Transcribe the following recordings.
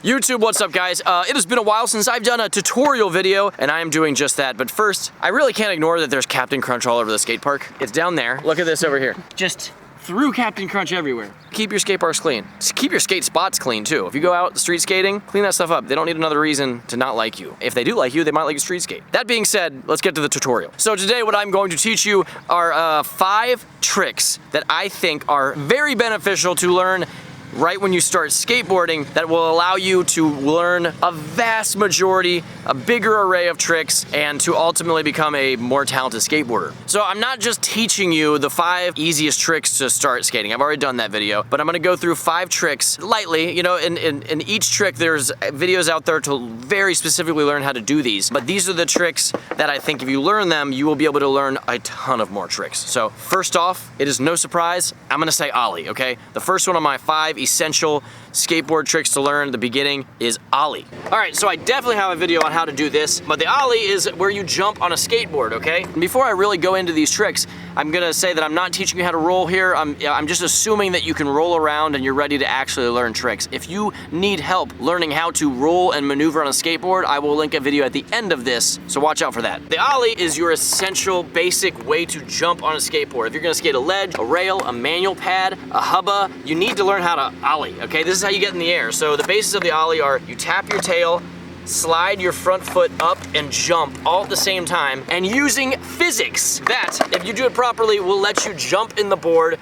YouTube, what's up guys? It has been a while since I've done a tutorial video, and I am doing just that. But first, I really can't ignore that there's Captain Crunch all over the skate park. It's down there. Look at this over here. Just threw Captain Crunch everywhere. Keep your skate parks clean. Just keep your skate spots clean too. If you go out street skating, clean that stuff up. They don't need another reason to not like you. If they do like you, they might like you street skate. That being said, let's get to the tutorial. So today what I'm going to teach you are 5 tricks that I think are very beneficial to learn right when you start skateboarding that will allow you to learn a vast majority, a bigger array of tricks, and to ultimately become a more talented skateboarder. So I'm not just teaching you the 5 easiest tricks to start skating. I've already done that video, but I'm gonna go through 5 tricks lightly. You know, in each trick, there's videos out there to very specifically learn how to do these. But these are the tricks that I think if you learn them, you will be able to learn a ton of more tricks. So first off, it is no surprise, I'm gonna say Ollie, okay? The first one of my 5 essential skateboard tricks to learn at the beginning is Ollie. All right, so I definitely have a video on how to do this, but the Ollie is where you jump on a skateboard, okay? And before I really go into these tricks, I'm gonna say that I'm not teaching you how to roll here. I'm just assuming that you can roll around and you're ready to actually learn tricks. If you need help learning how to roll and maneuver on a skateboard, I will link a video at the end of this, so watch out for that. The Ollie is your essential, basic way to jump on a skateboard. If you're gonna skate a ledge, a rail, a manual pad, a hubba, you need to learn how to Ollie, okay? This is how you get in the air. So the basis of the Ollie are you tap your tail, slide your front foot up and jump all at the same time, and using physics that, if you do it properly, will let you jump in the board,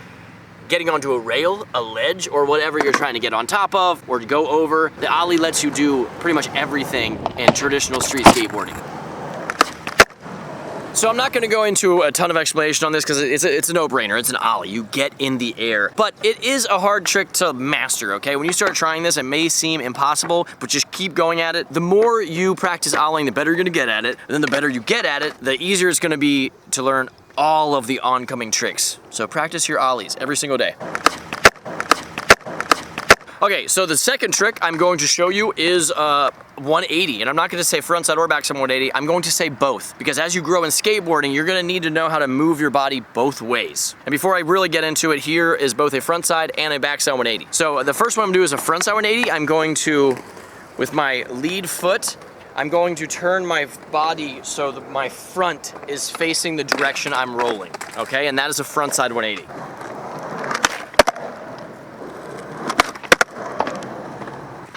getting onto a rail, a ledge, or whatever you're trying to get on top of or to go over. The Ollie lets you do pretty much everything in traditional street skateboarding. So I'm not gonna go into a ton of explanation on this because it's a no-brainer. It's an Ollie. You get in the air. But it is a hard trick to master, okay? When you start trying this, it may seem impossible, but just keep going at it. The more you practice Ollieing, the better you're gonna get at it. And then the better you get at it, the easier it's gonna be to learn all of the oncoming tricks. So practice your Ollies every single day. Okay, so the second trick I'm going to show you is 180, and I'm not gonna say frontside or backside 180, I'm going to say both, because as you grow in skateboarding, you're gonna need to know how to move your body both ways. And before I really get into it, here is both a frontside and a backside 180. So the first one I'm gonna do is a frontside 180. I'm going to, with my lead foot, I'm going to turn my body so that my front is facing the direction I'm rolling, okay? And that is a frontside 180.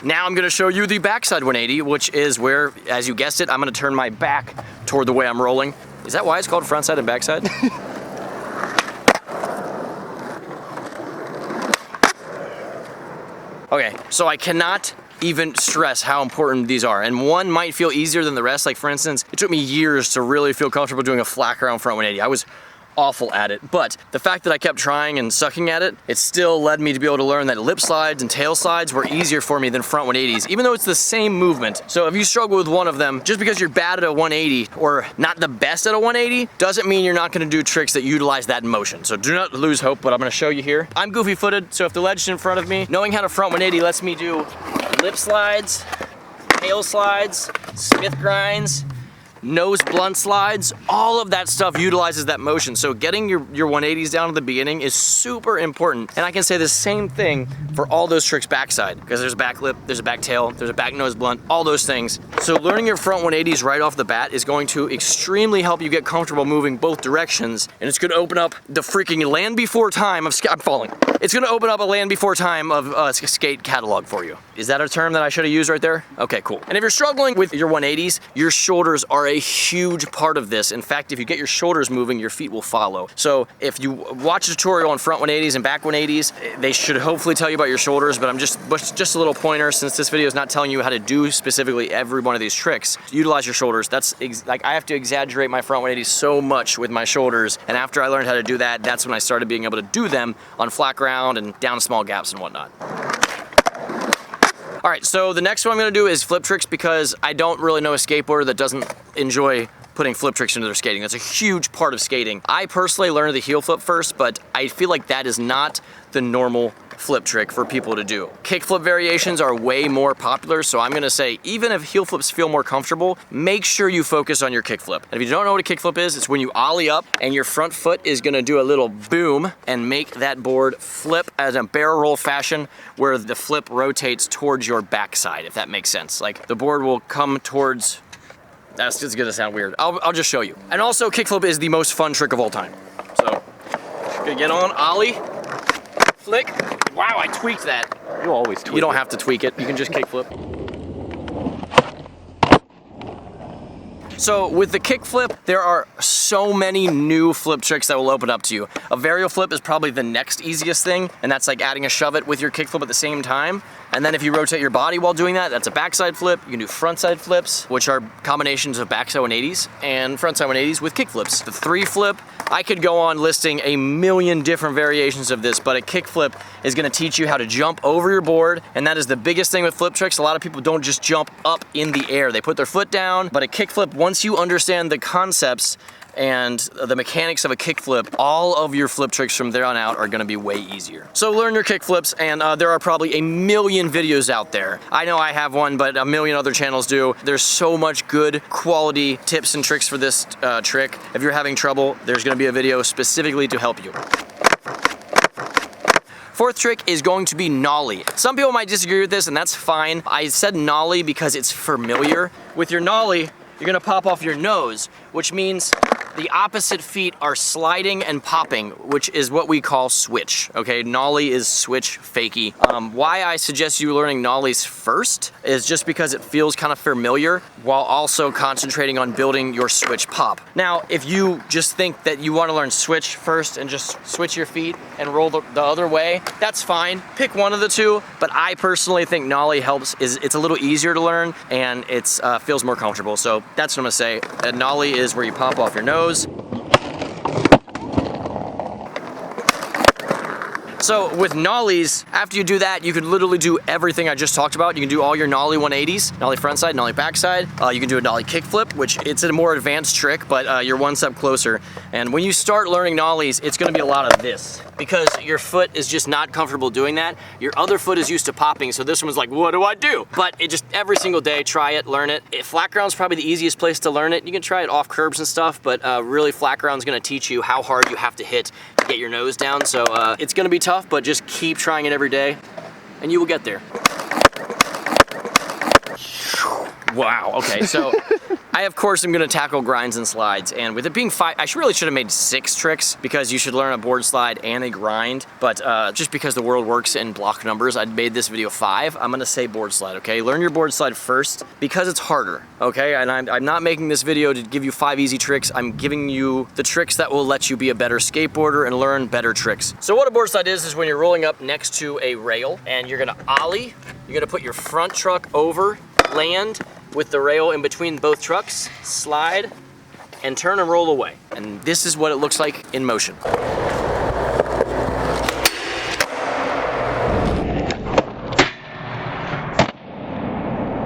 Now I'm gonna show you the backside 180, which is where, as you guessed it, I'm gonna turn my back toward the way I'm rolling. Is that why it's called frontside and backside? Okay, so I cannot even stress how important these are. And one might feel easier than the rest. Like for instance, it took me years to really feel comfortable doing a flat ground front 180. I was awful at it, but the fact that I kept trying and sucking at it, it still led me to be able to learn that lip slides and tail slides were easier for me than front 180s, even though it's the same movement. So if you struggle with one of them, just because you're bad at a 180 or not the best at a 180, doesn't mean you're not gonna do tricks that utilize that motion. So do not lose hope, but I'm gonna show you here. I'm goofy footed, so if the ledge is in front of me, knowing how to front 180 lets me do lip slides, tail slides, Smith grinds, nose blunt slides, all of that stuff utilizes that motion. So getting your 180s down at the beginning is super important. And I can say the same thing for all those tricks backside, because there's a back lip, there's a back tail, there's a back nose blunt, all those things. So learning your front 180s right off the bat is going to extremely help you get comfortable moving both directions. And it's gonna open up the freaking land before time of, I'm falling. It's gonna open up a land before time of skate catalog for you. Is that a term that I should have used right there? Okay, cool. And if you're struggling with your 180s, your shoulders are a huge part of this. In fact, if you get your shoulders moving, your feet will follow. So if you watch a tutorial on front 180s and back 180s, they should hopefully tell you about your shoulders, but I'm just a little pointer, since this video is not telling you how to do specifically every one of these tricks. Utilize your shoulders. That's like, I have to exaggerate my front 180s so much with my shoulders, and after I learned how to do that, that's when I started being able to do them on flat ground and down small gaps and whatnot. All right, so the next one I'm gonna do is flip tricks, because I don't really know a skateboarder that doesn't enjoy putting flip tricks into their skating. That's a huge part of skating. I personally learned the heel flip first, but I feel like that is not the normal flip trick for people to do. Kickflip variations are way more popular, so I'm gonna say even if heel flips feel more comfortable, make sure you focus on your kickflip. And if you don't know what a kickflip is, it's when you ollie up and your front foot is gonna do a little boom and make that board flip as a barrel roll fashion where the flip rotates towards your backside, if that makes sense. Like the board will come towards, that's just gonna sound weird. I'll just show you. And also kickflip is the most fun trick of all time. So, gonna get on, ollie, flick. Wow, I tweaked that. You always tweak You don't it. have to tweak it, you can just kickflip. So with the kickflip, there are so many new flip tricks that will open up to you. A varial flip is probably the next easiest thing, and that's like adding a shove it with your kickflip at the same time. And then if you rotate your body while doing that, that's a backside flip. You can do frontside flips, which are combinations of backside 180s and frontside 180s with kickflips. The 3 flip, I could go on listing a million different variations of this, but a kickflip is gonna teach you how to jump over your board, and that is the biggest thing with flip tricks. A lot of people don't just jump up in the air. They put their foot down, but a kickflip, once you understand the concepts and the mechanics of a kickflip, all of your flip tricks from there on out are gonna be way easier. So learn your kickflips, and there are probably a million videos out there. I know I have one, but a million other channels do. There's so much good quality tips and tricks for this trick. If you're having trouble, there's gonna be a video specifically to help you. 4th trick is going to be nollie. Some people might disagree with this, and that's fine. I said nollie because it's familiar. With your nollie, you're gonna pop off your nose, which means the opposite feet are sliding and popping, which is what we call switch, okay? Nollie is switch fakie. Why I suggest you learning nollies first is just because it feels kind of familiar while also concentrating on building your switch pop. Now, if you just think that you wanna learn switch first and just switch your feet and roll the other way, that's fine. Pick one of the two, but I personally think nollie helps. It's a little easier to learn and it's feels more comfortable. So that's what I'm gonna say. A nollie is where you pop off your nose. So with nollies, after you do that, you can literally do everything I just talked about. You can do all your nollie 180s, nollie frontside, nollie backside. You can do a nollie kickflip, which it's a more advanced trick, but you're one step closer. And when you start learning nollies, it's gonna be a lot of this because your foot is just not comfortable doing that. Your other foot is used to popping, so this one's like, what do I do? But it just, every single day, try it, learn it. Flat ground's probably the easiest place to learn it. You can try it off curbs and stuff, but really flat ground's gonna teach you how hard you have to hit to get your nose down. So it's gonna be tough, but just keep trying it every day and you will get there. Wow, okay, so I, of course, am gonna tackle grinds and slides, and with it being 5, I really should have made 6 tricks because you should learn a board slide and a grind, but just because the world works in block numbers, I made this video 5. I'm gonna say board slide, okay? Learn your board slide first because it's harder, okay? And I'm not making this video to give you 5 easy tricks. I'm giving you the tricks that will let you be a better skateboarder and learn better tricks. So what a board slide is when you're rolling up next to a rail and you're gonna ollie, you're gonna put your front truck over, land, with the rail in between both trucks, slide, and turn and roll away. And this is what it looks like in motion.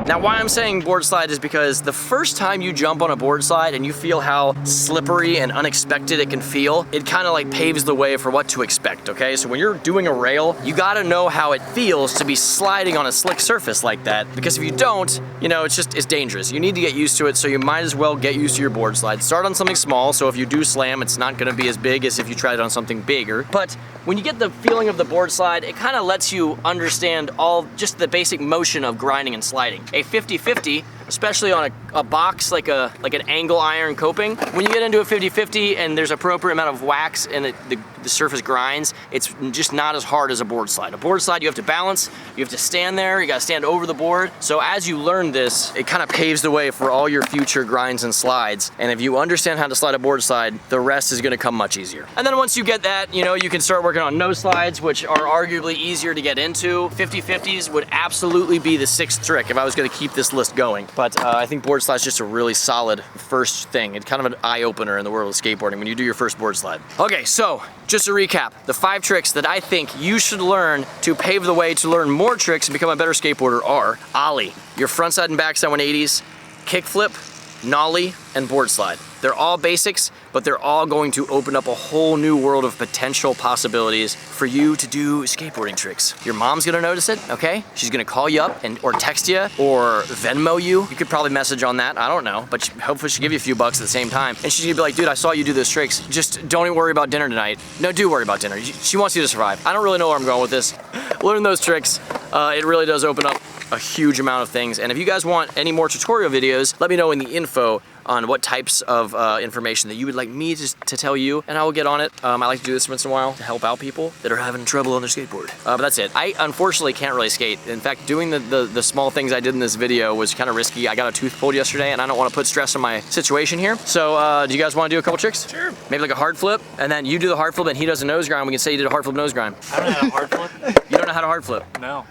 Now, why I'm saying board slide is because the first time you jump on a board slide and you feel how slippery and unexpected it can feel, it kind of like paves the way for what to expect, okay? So when you're doing a rail, you gotta know how it feels to be sliding on a slick surface like that, because if you don't, you know, it's dangerous. You need to get used to it, so you might as well get used to your board slide. Start on something small, so if you do slam, it's not gonna be as big as if you tried it on something bigger. But when you get the feeling of the board slide, it kind of lets you understand just the basic motion of grinding and sliding. A 50-50, especially on a box like an angle iron coping, when you get into a 50-50 and there's appropriate amount of wax and the surface grinds, it's just not as hard as a board slide. A board slide, you have to balance, you have to stand there, you gotta stand over the board. So as you learn this, it kind of paves the way for all your future grinds and slides. And if you understand how to slide a board slide, the rest is gonna come much easier. And then once you get that, you know, you can start working on nose slides, which are arguably easier to get into. 50-50s would absolutely be the 6th trick if I was gonna keep this list going. But I think board slide is just a really solid first thing. It's kind of an eye-opener in the world of skateboarding when you do your first board slide. Okay, so just to recap, the 5 tricks that I think you should learn to pave the way to learn more tricks and become a better skateboarder are ollie, your frontside and backside 180s, kickflip, nollie, and board slide. They're all basics, but they're all going to open up a whole new world of potential possibilities for you to do skateboarding tricks. Your mom's gonna notice it, okay? She's gonna call you up or text you or Venmo you. You could probably message on that, I don't know, but hopefully she'll give you a few bucks at the same time. And she's gonna be like, dude, I saw you do those tricks. Just don't even worry about dinner tonight. No, do worry about dinner. She wants you to survive. I don't really know where I'm going with this. Learn those tricks. It really does open up a huge amount of things. And if you guys want any more tutorial videos, let me know in the info on what types of information that you would like me to tell you, and I will get on it. I like to do this once in a while to help out people that are having trouble on their skateboard. But that's it. I unfortunately can't really skate. In fact, doing the small things I did in this video was kind of risky. I got a tooth pulled yesterday, and I don't want to put stress on my situation here. So do you guys want to do a couple tricks? Sure. Maybe like a hard flip, and then you do the hard flip and he does a nose grind. We can say you did a hard flip nose grind. I don't know how to hard flip. You don't know how to hard flip? No.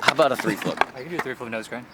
How about a three flip? I can do a three flip nose grind.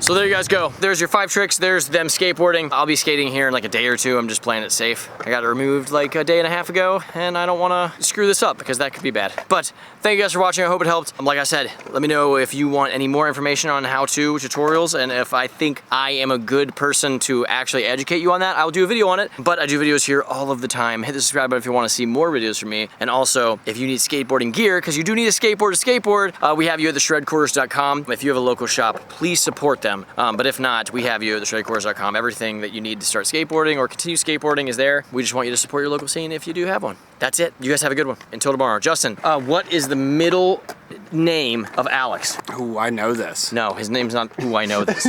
So there you guys go. There's your 5 tricks. There's them skateboarding. I'll be skating here in like a day or two. I'm just playing it safe. I got it removed like a day and a half ago, and I don't want to screw this up because that could be bad. But thank you guys for watching. I hope it helped. Like I said, let me know if you want any more information on how-to tutorials, and if I think I am a good person to actually educate you on that, I'll do a video on it. But I do videos here all of the time. Hit the subscribe button if you want to see more videos from me. And also, if you need skateboarding gear, because you do need a skateboard to skateboard, we have you at theshredquarters.com. If you have a local shop, please support them. But if not, we have you at theshredquarters.com. Everything that you need to start skateboarding or continue skateboarding is there. We just want you to support your local scene if you do have one. That's it. You guys have a good one. Until tomorrow. Justin, what is the middle name of Alex? Ooh, I know this. No, his name's not Ooh, I Know This.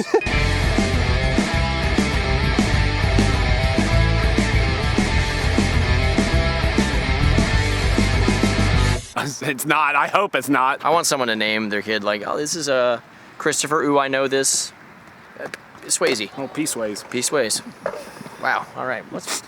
It's not. I hope it's not. I want someone to name their kid like, oh, this is Christopher Ooh, I Know This. Swayze. Oh, peace ways. Peace Ways. Wow. All right. What's